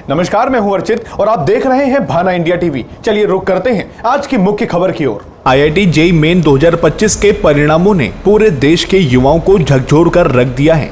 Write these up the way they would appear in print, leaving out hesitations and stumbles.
नमस्कार, मैं हूं अर्चित और आप देख रहे हैं भाना इंडिया टीवी। चलिए रुक करते हैं आज की मुख्य खबर की ओर। आईआईटी जेईई मेन 2025 के परिणामों ने पूरे देश के युवाओं को झकझोर कर रख दिया है।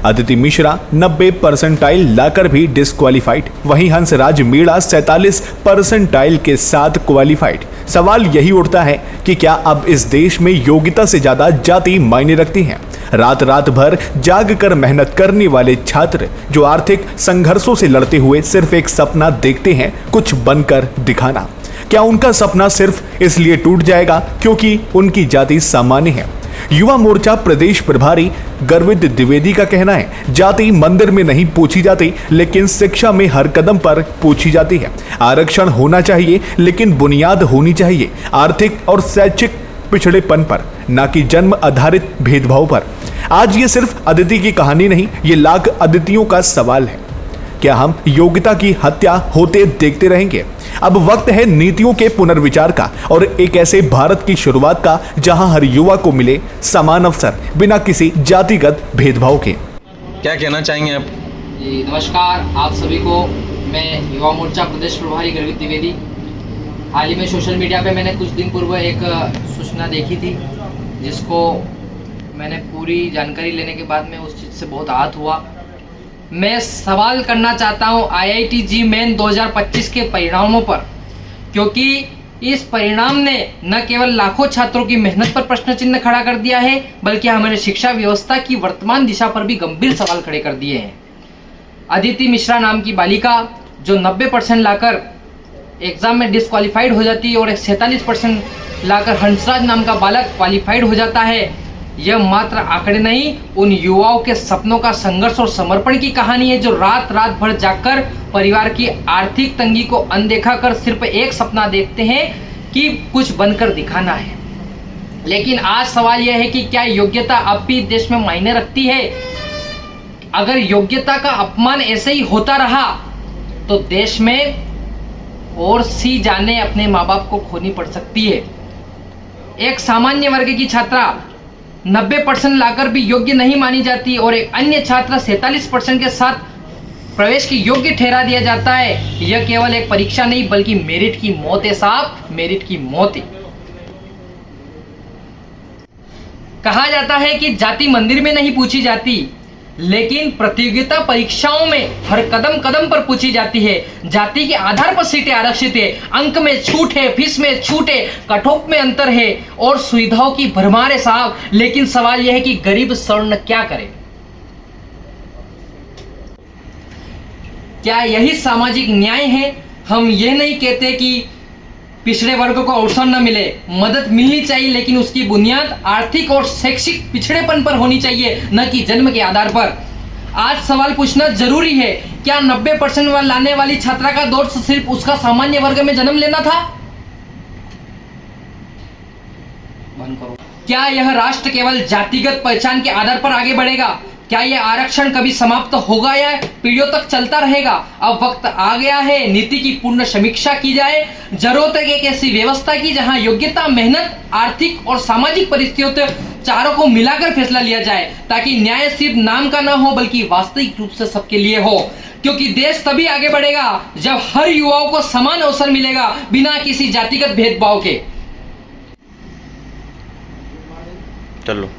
अदिति मिश्रा 90 परसेंटाइल लाकर भी डिस्क्वालीफाइड, वहीं हंसराज मीणा 47 परसेंटाइल के साथ क्वालिफाइड। सवाल यही उठता है कि क्या अब इस देश में योग्यता से ज्यादा जाति मायने रखती है? रात रात भर जाग कर मेहनत करने वाले छात्र जो आर्थिक संघर्षों से लड़ते हुए सिर्फ एक सपना देखते हैं, कुछ बनकर दिखाना, क्या उनका सपना सिर्फ इसलिए टूट जाएगा क्योंकि उनकी जाति सामान्य है? युवा मोर्चा प्रदेश प्रभारी गर्वित द्विवेदी का कहना है, जाति मंदिर में नहीं पूछी जाती, लेकिन शिक्षा में हर कदम पर पूछी जाती है। आरक्षण होना चाहिए, लेकिन बुनियाद होनी चाहिए आर्थिक और शैक्षिक पिछड़ेपन पर, ना कि जन्म आधारित भेदभाव पर। आज ये सिर्फ अदिति की कहानी नहीं, ये लाख अदितियों का सवाल है। क्या हम योग्यता की हत्या होते देखते रहेंगे? अब वक्त है नीतियों के पुनर्विचार का और एक ऐसे भारत की शुरुआत का जहां हर युवा को मिले समान अवसर बिना किसी जातिगत भेदभाव के। क्या कहना चाहेंगे आप? जी नमस्कार आप सभी को। मैं युवा मोर्चा प्रदेश प्रभारी गर्वित द्विवेदी। हाल ही में सोशल मीडिया पे मैंने कुछ दिन पूर्व एक सूचना देखी थी, जिसको मैंने पूरी जानकारी लेने के बाद मैं उस चीज़ से बहुत आहत हुआ। मैं सवाल करना चाहता हूं आईआईटी जेईई मेन 2025 के परिणामों पर, क्योंकि इस परिणाम ने न केवल लाखों छात्रों की मेहनत पर प्रश्न चिन्ह खड़ा कर दिया है, बल्कि हमारे शिक्षा व्यवस्था की वर्तमान दिशा पर भी गंभीर सवाल खड़े कर दिए हैं। अदिति मिश्रा नाम की बालिका जो 90% लाकर एग्जाम में डिस्क्वालीफाइड हो जाती है और 47% लाकर हंसराज नाम का बालक क्वालिफाइड हो जाता है, यह मात्र आंकड़े नहीं, उन युवाओं के सपनों का संघर्ष और समर्पण की कहानी है, जो रात रात भर जागकर परिवार की आर्थिक तंगी को अनदेखा कर सिर्फ एक सपना देखते हैं कि कुछ बनकर दिखाना है। लेकिन आज सवाल यह है कि क्या योग्यता अब भी देश में मायने रखती है? अगर योग्यता का अपमान ऐसे ही होता रहा तो देश में और सी जाने अपने माँ बाप को खोनी पड़ सकती है। एक सामान्य वर्ग की छात्रा 90% लाकर भी योग्य नहीं मानी जाती और एक अन्य छात्र 47% के साथ प्रवेश की योग्य ठहरा दिया जाता है। यह केवल एक परीक्षा नहीं, बल्कि मेरिट की मौत है साहब, मेरिट की मौत है। कहा जाता है कि जाति मंदिर में नहीं पूछी जाती, लेकिन प्रतियोगिता परीक्षाओं में हर कदम कदम पर पूछी जाती है। जाति के आधार पर सीटें आरक्षित है, अंक में छूट है, फीस में छूट है, कटऑफ में अंतर है और सुविधाओं की भरमार है साहब। लेकिन सवाल यह है कि गरीब स्वर्ण क्या करे? क्या यही सामाजिक न्याय है? हम ये नहीं कहते कि पिछड़े वर्ग को अवसर न मिले, मदद मिलनी चाहिए, लेकिन उसकी बुनियाद आर्थिक और शैक्षिक पिछड़ेपन पर होनी चाहिए, न कि जन्म के आधार पर। आज सवाल पूछना जरूरी है, क्या 90% लाने वाली छात्रा का दोष सिर्फ उसका सामान्य वर्ग में जन्म लेना था? बंद करो। क्या यह राष्ट्र केवल जातिगत पहचान के आधार पर आगे बढ़ेगा? क्या यह आरक्षण कभी समाप्त होगा या पीढ़ियों तक चलता रहेगा? अब वक्त आ गया है नीति की पूर्ण समीक्षा की जाए। जरूरत है एक ऐसी व्यवस्था की जहां योग्यता, मेहनत, आर्थिक और सामाजिक परिस्थितियों चारों को मिलाकर फैसला लिया जाए, ताकि न्याय सिर्फ नाम का न हो, बल्कि वास्तविक रूप से सबके लिए हो। क्योंकि देश तभी आगे बढ़ेगा जब हर युवाओं को समान अवसर मिलेगा, बिना किसी जातिगत भेदभाव के। चलो।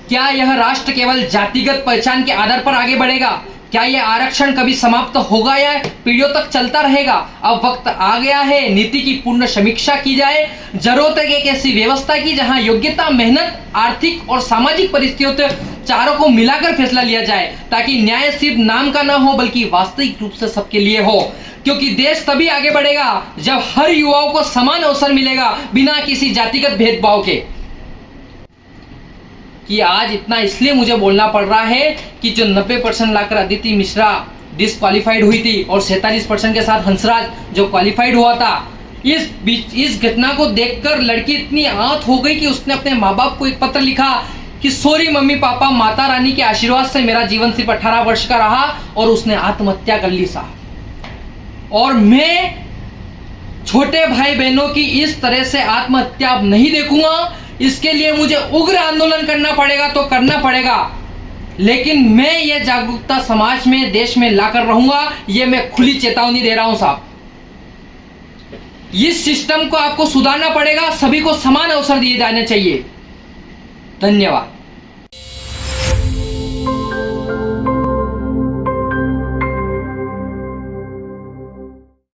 क्या यह राष्ट्र केवल जातिगत पहचान के आधार पर आगे बढ़ेगा? क्या यह आरक्षण कभी समाप्त होगा या पीढ़ियों तक चलता रहेगा? अब वक्त आ गया है नीति की पूर्ण समीक्षा की जाए। जरूरत है एक ऐसी व्यवस्था की जहां योग्यता, मेहनत, आर्थिक और सामाजिक परिस्थितियों चारों को मिलाकर फैसला लिया जाए, ताकि न्याय सिर्फ नाम का न हो, बल्कि वास्तविक रूप से सबके लिए हो। क्योंकि देश तभी आगे बढ़ेगा जब हर युवाओं को समान अवसर मिलेगा, बिना किसी जातिगत भेदभाव के। कि आज इतना इसलिए मुझे बोलना पड़ रहा है कि जो 90% लाकर अदिति मिश्रा डिस्क्वालीफाइड हुई थी और 47% के साथ हंसराज जो क्वालिफाइड हुआ था, इस घटना को देखकर लड़की इतनी आहत हो गई कि उसने अपने माँ बाप को एक पत्र लिखा कि sorry mummy papa, Mata Rani के आशीर्वाद से मेरा जीवन सिर्फ 18 वर्ष का रहा और उसने आत्महत्या कर ली साहब। और मैं छोटे भाई बहनों की इस तरह से आत्महत्या अब नहीं देखूंगा। इसके लिए मुझे उग्र आंदोलन करना पड़ेगा तो करना पड़ेगा। लेकिन मैं ये जागरूकता समाज में, देश में लाकर रहूंगा, ये मैं खुली चेतावनी दे रहा हूं साहब। इस सिस्टम को आपको सुधारना पड़ेगा, सभी को समान अवसर दिए जाने चाहिए। धन्यवाद।